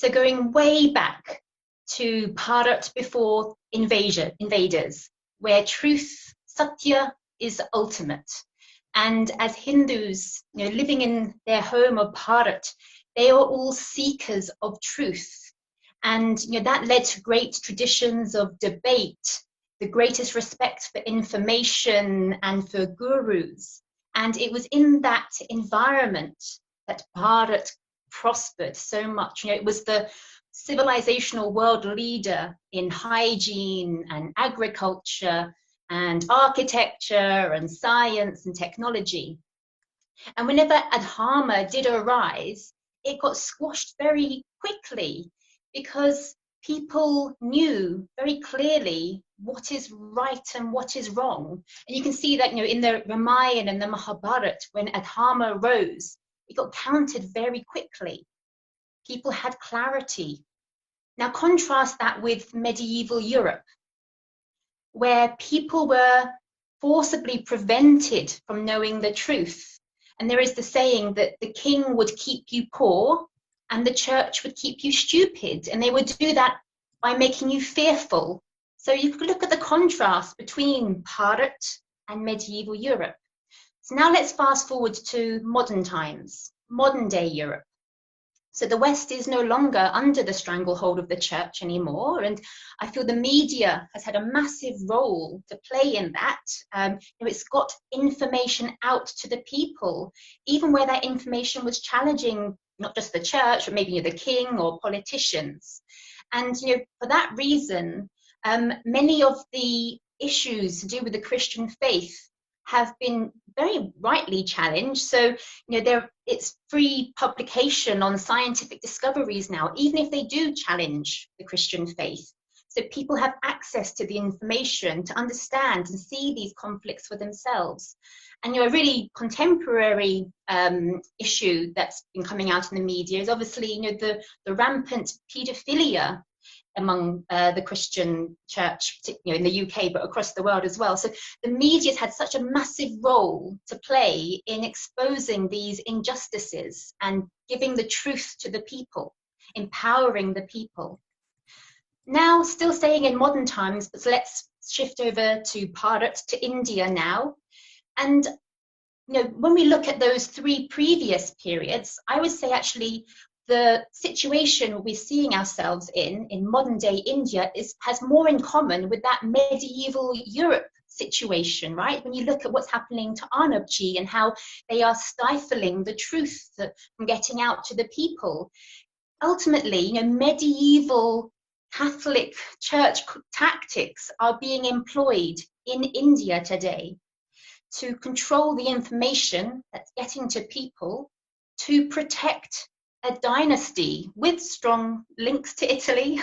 So going way back to Bharat before invaders, where truth, satya, is ultimate. And as Hindus, living in their home of Bharat, they are all seekers of truth. And that led to great traditions of debate, the greatest respect for information and for gurus. And it was in that environment that Bharat prospered so much. It was the civilisational world leader in hygiene and agriculture and architecture and science and technology. And whenever Adharma did arise, it got squashed very quickly because people knew very clearly what is right and what is wrong. And you can see that in the Ramayana and the Mahabharata, when Adharma rose, it got countered very quickly. People had clarity. Now contrast that with medieval Europe, where people were forcibly prevented from knowing the truth. And there is the saying that the king would keep you poor and the church would keep you stupid. And they would do that by making you fearful. So you could look at the contrast between Bharat and medieval Europe. So now let's fast forward to modern times, modern day Europe. So the West is no longer under the stranglehold of the church anymore. And I feel the media has had a massive role to play in that. It's got information out to the people, even where that information was challenging not just the church, but maybe the king or politicians. And for that reason, many of the issues to do with the Christian faith have been very rightly challenged. So, it's free publication on scientific discoveries now, even if they do challenge the Christian faith. So people have access to the information to understand and see these conflicts for themselves. And a really contemporary issue that's been coming out in the media is obviously the rampant paedophilia among the Christian church, in the UK, but across the world as well. So the media's had such a massive role to play in exposing these injustices and giving the truth to the people, empowering the people. Now, still staying in modern times, but let's shift over to Bharat, to India now. And when we look at those three previous periods, I would say actually the situation we're seeing ourselves in modern day India has more in common with that medieval Europe situation, right? When you look at what's happening to Arnabji and how they are stifling the truth from getting out to the people. Ultimately, medieval Catholic Church tactics are being employed in India today to control the information that's getting to people, to protect a dynasty with strong links to Italy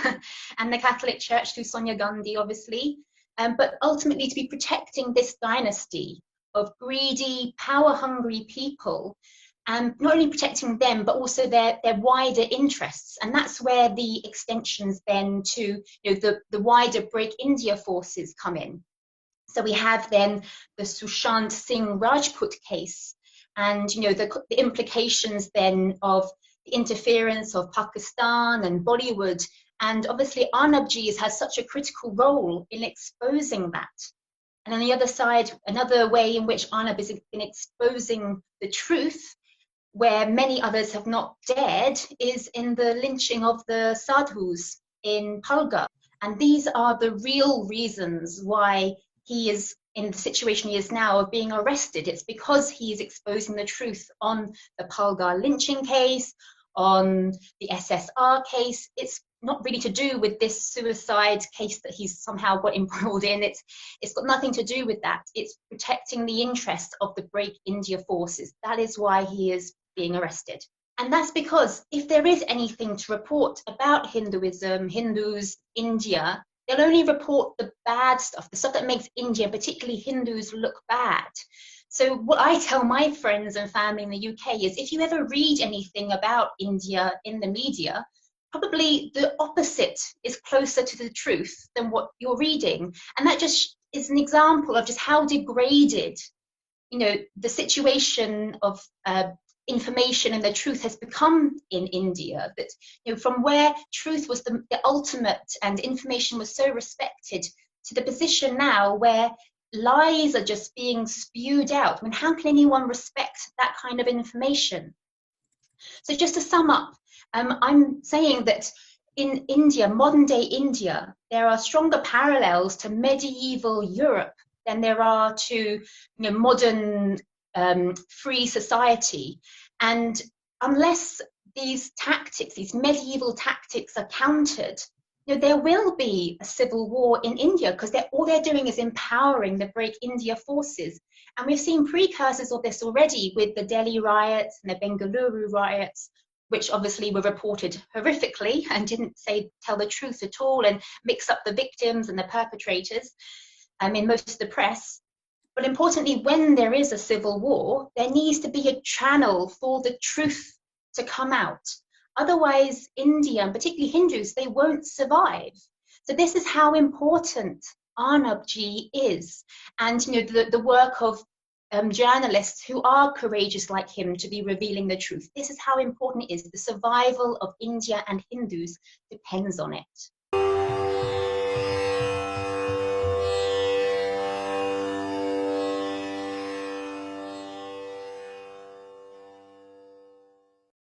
and the Catholic Church through Sonia Gandhi, obviously, but ultimately to be protecting this dynasty of greedy, power-hungry people, and not only protecting them, but also their wider interests. And that's where the extensions then to the wider Break India forces come in. So we have then the Sushant Singh Rajput case, and the implications then of the interference of Pakistan and Bollywood. And obviously Arnabji has such a critical role in exposing that. And on the other side, another way in which Arnab is in exposing the truth, where many others have not dared, is in the lynching of the sadhus in Palghar. And these are the real reasons why he is in the situation he is now of being arrested. It's because he is exposing the truth on the Palghar lynching case, on the SSR case. It's not really to do with this suicide case that he's somehow got embroiled in. It's got nothing to do with that. It's protecting the interest of the Break India forces. That is why he is being arrested. And that's because if there is anything to report about Hinduism, Hindus, India, they'll only report the bad stuff, the stuff that makes India, particularly Hindus, look bad. So what I tell my friends and family in the UK is if you ever read anything about India in the media, probably the opposite is closer to the truth than what you're reading. And that just is an example of just how degraded, the situation of information and the truth has become in India. That, you know, from where truth was the ultimate and information was so respected, to the position now where lies are just being spewed out. I mean, how can anyone respect that kind of information? So just to sum up, I'm saying that in India, modern day India, there are stronger parallels to medieval Europe than there are to, you know, modern free society. And unless these tactics, these medieval tactics, are countered, you know, there will be a civil war in India, because all they're doing is empowering the Break India forces. And we've seen precursors of this already with the Delhi riots and the Bengaluru riots, which obviously were reported horrifically and didn't tell the truth at all, and mix up the victims and the perpetrators in most of the press. But importantly, when there is a civil war, there needs to be a channel for the truth to come out. Otherwise, India, and particularly Hindus, they won't survive. So this is how important Arnab ji is, and, you know, the work of journalists who are courageous like him to be revealing the truth. This is how important it is. The survival of India and Hindus depends on it.